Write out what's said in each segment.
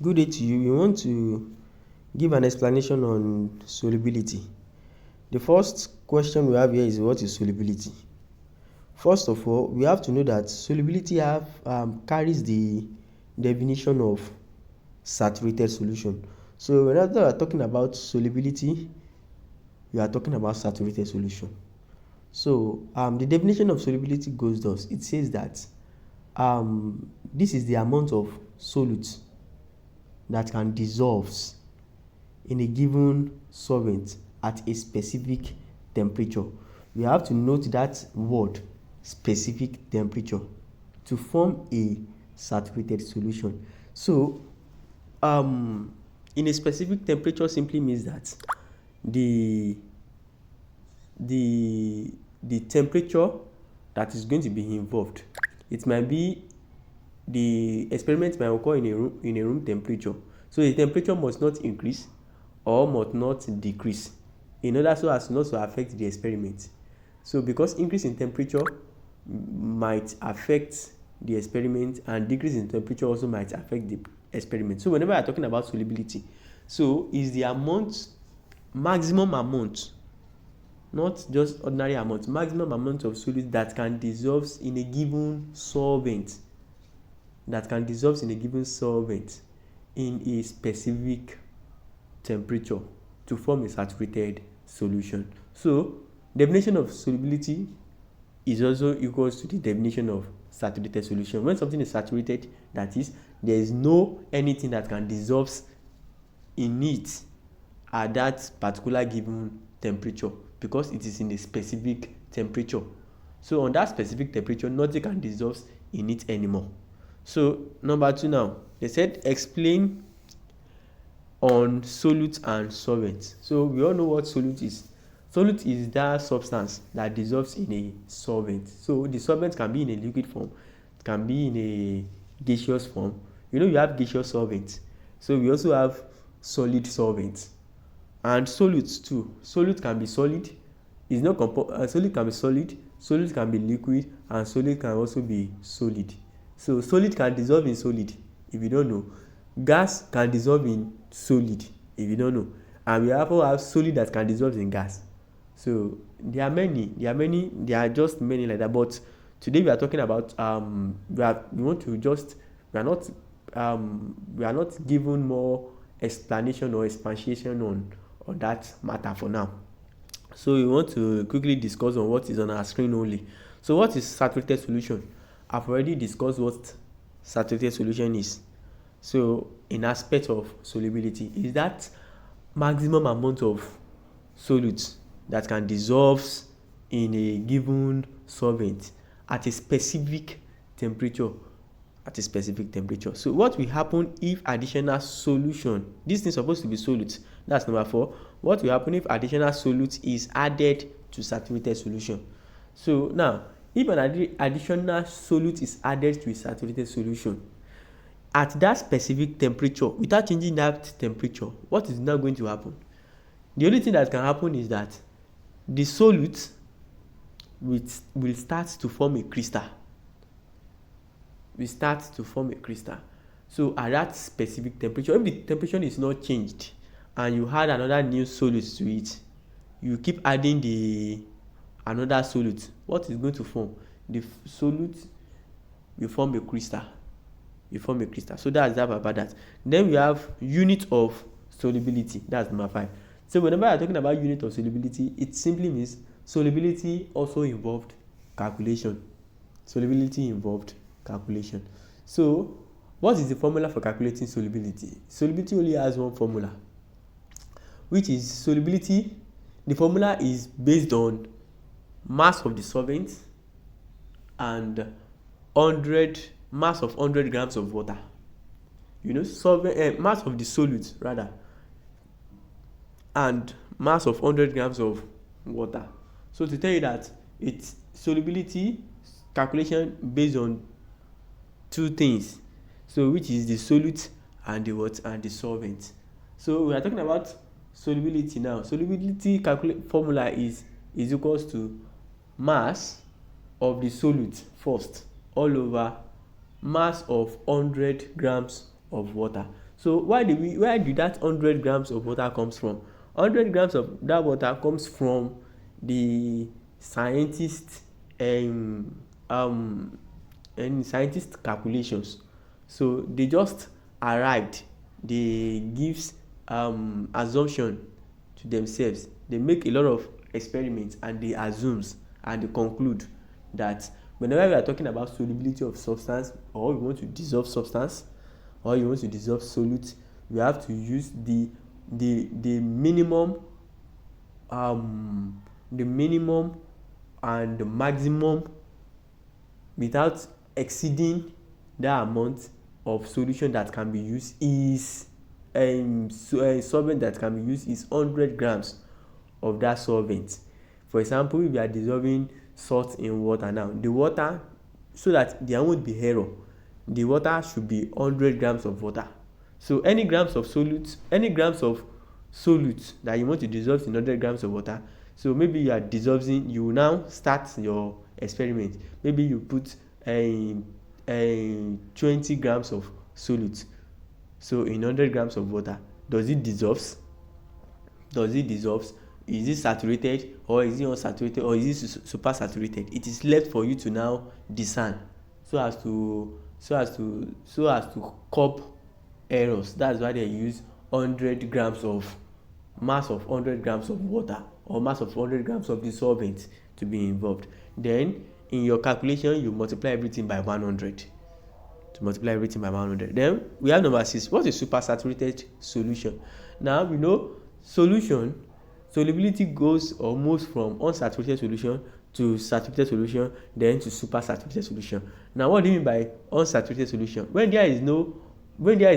Good day to you. We want to give an explanation on solubility. The first question we have here is, what is solubility? First of all, we have to know that solubility carries the definition of saturated solution. So whenever we are talking about solubility, we are talking about saturated solution. So the definition of solubility goes thus. It says that this is the amount of solute that can dissolve in a given solvent at a specific temperature. We have to note that word, specific temperature, to form a saturated solution. So in a specific temperature simply means that the the the temperature that is going to be involved, it might be, the experiment might occur in a room temperature. So the temperature must not increase or must not decrease in order so as not to affect the experiment. So because increase in temperature might affect the experiment, and decrease in temperature also might affect the experiment. So whenever we are talking about solubility, so is the amount, maximum amount, not just ordinary amount, maximum amount of solute that can dissolve in a given solvent, in a specific temperature to form a saturated solution. So definition of solubility is also equals to the definition of saturated solution. When something is saturated, that is, there is no anything that can dissolve in it at that particular given temperature, because it is in a specific temperature. So on that specific temperature, nothing can dissolve in it anymore. So number 2 now, they said explain on solute and solvent. So we all know what solute is. Solute is that substance that dissolves in a solvent. So the solvent can be in a liquid form, it can be in a gaseous form. You know, you have gaseous solvents. So we also have solid solvents and solutes too. Solute can be solid, it's not solid can be solid, solute can be liquid, and solid can also be solid. So solid can dissolve in solid, if you don't know. Gas can dissolve in solid, if you don't know. And we also have solid that can dissolve in gas. So there are just many like that. But today we are talking about we are not given more explanation or expatiation on that matter for now. So we want to quickly discuss on what is on our screen only. So what is saturated solution? I've already discussed what saturated solution is. So in aspect of solubility, is that maximum amount of solute that can dissolve in a given solvent at a specific temperature. So what will happen if additional solution, this thing is supposed to be solute, that's number 4. What will happen if additional solute is added to saturated solution? So now, if an additional solute is added to a saturated solution at that specific temperature without changing that temperature, what is now going to happen? The only thing that can happen is that the solute will start to form a crystal. So at that specific temperature, if the temperature is not changed and you add another new solute to it, you keep adding the another solute, what is going to form? The solute will form a crystal. So that's that about that. Then we have unit of solubility. That's number 5. So whenever I'm talking about unit of solubility, it simply means solubility also involved calculation. So what is the formula for calculating solubility? Solubility only has one formula, which is solubility. The formula is based on mass of the solvent and mass of 100 grams of water. You know, mass of the solute rather, and mass of 100 grams of water. So to tell you that it's solubility calculation based on two things, so which is the solute and the solvent. So we are talking about solubility now. Solubility formula is equals to mass of the solute first all over mass of 100 grams of water. So where did that 100 grams of water comes from? 100 grams of that water comes from the scientist um um scientist calculations. So they just arrived, they gives assumption to themselves, they make a lot of experiments and they assumes and they conclude that whenever we are talking about solubility of substance, or we want to dissolve substance, or you want to dissolve solute, we have to use the minimum, the minimum and the maximum without exceeding that amount of solution that can be used is solvent that can be used is 100 grams of that solvent. For example, if you are dissolving salt in water now, the water, so that there won't be error, the water should be 100 grams of water. So any grams of solute, any grams of solute that you want to dissolve in 100 grams of water, so maybe you are dissolving, you will now start your experiment. Maybe you put a 20 grams of solute, so in 100 grams of water, does it dissolve? Does it dissolve? Is it saturated, or is it unsaturated, or is it super saturated? It is left for you to now discern, so as to curb errors. That's why they use 100 grams of mass of 100 grams of water, or mass of 100 grams of the solvent to be involved. Then in your calculation, you multiply everything by 100. To multiply everything by 100. Then we have number 6. What is supersaturated solution? Now we know solubility goes or moves from unsaturated solution to saturated solution, then to supersaturated solution. Now what do you mean by unsaturated solution? When there is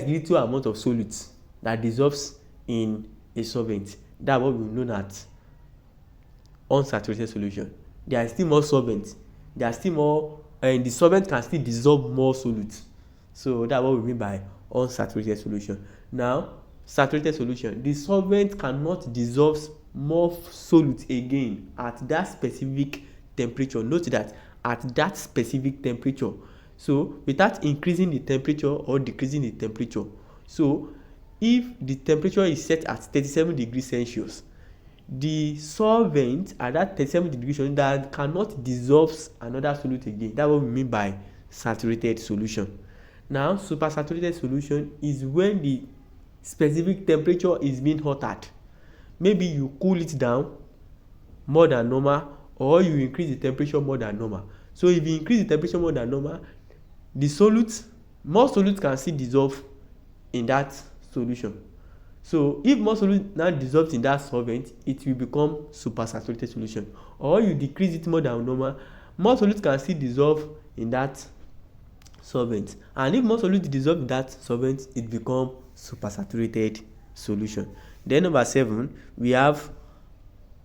little amount of solute that dissolves in a solvent, that's what we know as unsaturated solution. There is still more solvent, there are still more, and the solvent can still dissolve more solute. So that's what we mean by unsaturated solution. Now saturated solution, the solvent cannot dissolve more solute again at that specific temperature. Note that at that specific temperature, so without increasing the temperature or decreasing the temperature. So if the temperature is set at 37 degrees Celsius, the solvent at that 37 degrees Celsius that cannot dissolve another solute again. That's what we mean by saturated solution. Now supersaturated solution is when the specific temperature is being altered. Maybe you cool it down more than normal, or you increase the temperature more than normal. So if you increase the temperature more than normal, the solute, more solute can still dissolve in that solution. So if more solute now dissolves in that solvent, it will become supersaturated solution. Or you decrease it more than normal, more solute can still dissolve in that solvent. And if more solute dissolve in that solvent, it becomes supersaturated solution. Then number 7, we have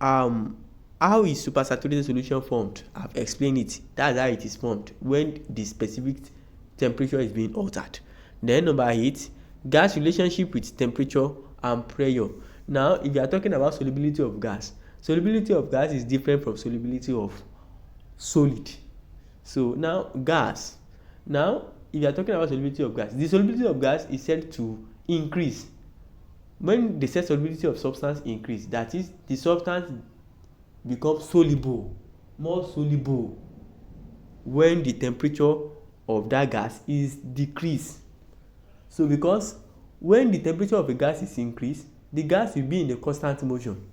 how is supersaturated solution formed? I've explained it. That's how it is formed, when the specific temperature is being altered. Then number 8, gas relationship with temperature and pressure. Now if you are talking about solubility of gas is different from solubility of solid. So now gas, now if you are talking about solubility of gas, the solubility of gas is said to increase when the said solubility of substance increase. That is, the substance becomes soluble, more soluble, when the temperature of that gas is decreased. So because when the temperature of a gas is increased, the gas will be in a constant motion.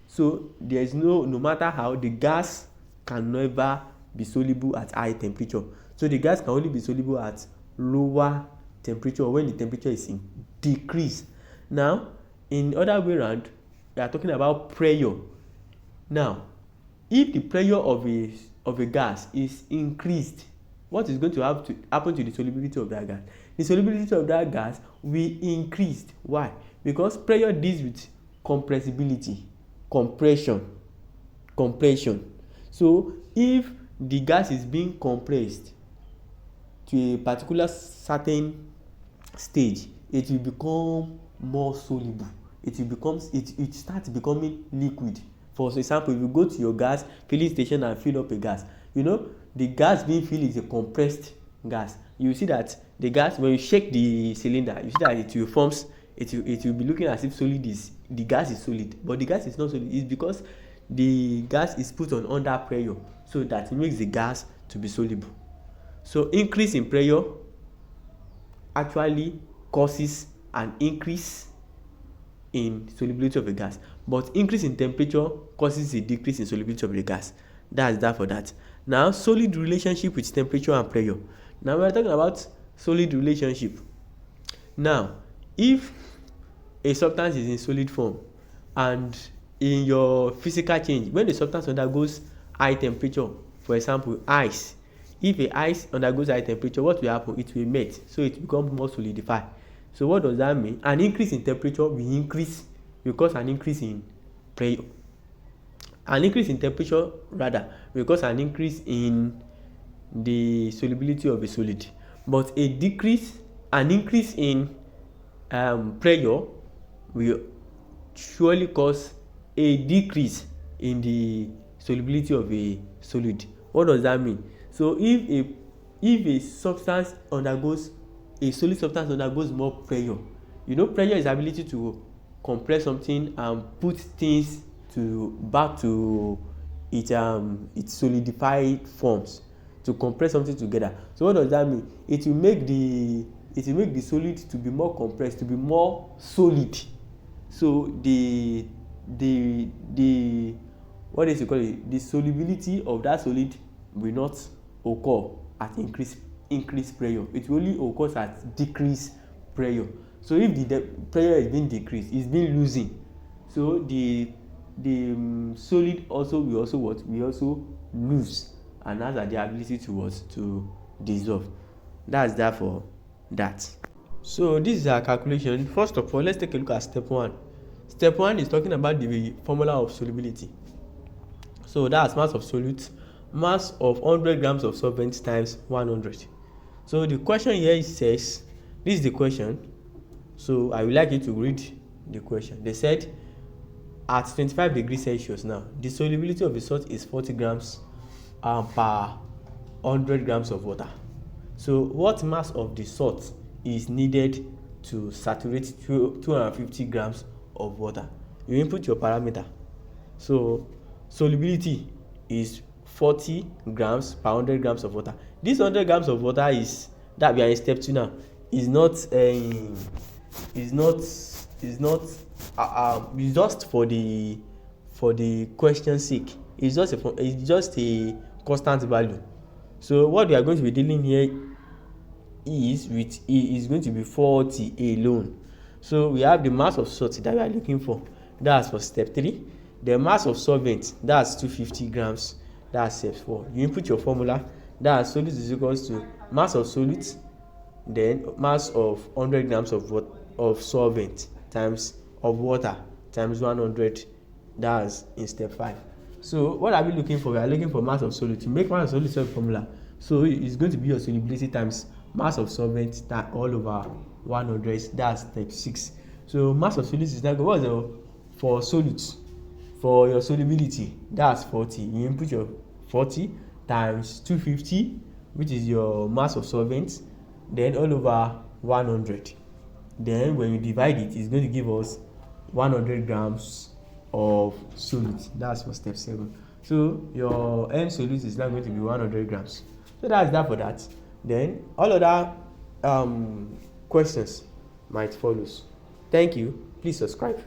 So there is no matter how, the gas can never be soluble at high temperature. So the gas can only be soluble at lower temperature, when the temperature is decreased. Now in other way around, we are talking about pressure. Now if the pressure of a gas is increased, what is going to happen to the solubility of that gas? The solubility of that gas will increase. Why? Because pressure deals with compressibility, compression. So if the gas is being compressed to a particular certain stage, it will become more soluble. It starts becoming liquid. For example, if you go to your gas filling station and fill up a gas, the gas being filled is a compressed gas. You see that the gas, when you shake the cylinder, you see that it will be looking as if the gas is solid, but the gas is not solid. It's because the gas is put on under pressure, so that it makes the gas to be soluble. So increase in pressure actually causes an increase in solubility of the gas, but increase in temperature causes a decrease in solubility of the gas. That's that for that. Now, solid relationship with temperature and pressure. Now we are talking about solid relationship. Now, if a substance is in solid form, and in your physical change, when the substance undergoes high temperature, for example ice, if a ice undergoes high temperature, what will happen? It will melt, so it becomes more solidified. So what does that mean? An increase in temperature will cause an increase in pressure. An increase in temperature rather will cause an increase in the solubility of a solid, but an increase in pressure will surely cause a decrease in the solubility of a solid. What does that mean? So if a solid substance undergoes more pressure, pressure is ability to compress something and put things back to its solidified forms, to compress something together. So what does that mean? It will make the solid to be more compressed, to be more solid. So the what is it called? The solubility of that solid will not occur at increased pressure. It will only occur at decreased pressure. So if the pressure is being decreased, it's being losing. So the solid also will also lose, and has the ability to dissolve. That's that for that. So this is our calculation. First of all, let's take a look at step 1. Step 1 is talking about the formula of solubility. So that's mass of solute, mass of 100 grams of solvent times 100. So the question here says, this is the question. So I would like you to read the question. They said at 25 degrees Celsius now, the solubility of the salt is 40 grams per 100 grams of water. So what mass of the salt is needed to saturate 250 grams of water? You input your parameter. So solubility is 40 grams per 100 grams of water. This 100 grams of water is that we are in step 2 now. Is just for the question sake. It's just a constant value. So what we are going to be dealing here is going to be 40 alone. So we have the mass of salt that we are looking for. That's for step 3. The mass of solvent, that's 250 grams. That's step 4. You input your formula. That's solute is equals to mass of solute, then mass of 100 grams of solvent times of water times 100. That's in step 5. So what are we looking for? We are looking for mass of solute. To make mass of solute, solve formula. So it's going to be your solubility times mass of solvent that all over 100. That's step 6. So mass of solute is now what is for solute? For your solubility, that's 40. You input your 40 times 250, which is your mass of solvent, then all over 100. Then when you divide it, it's going to give us 100 grams of solute. That's for step 7. So your end solute is now going to be 100 grams. So that's that for that. Then all other questions might follow. Thank you. Please subscribe.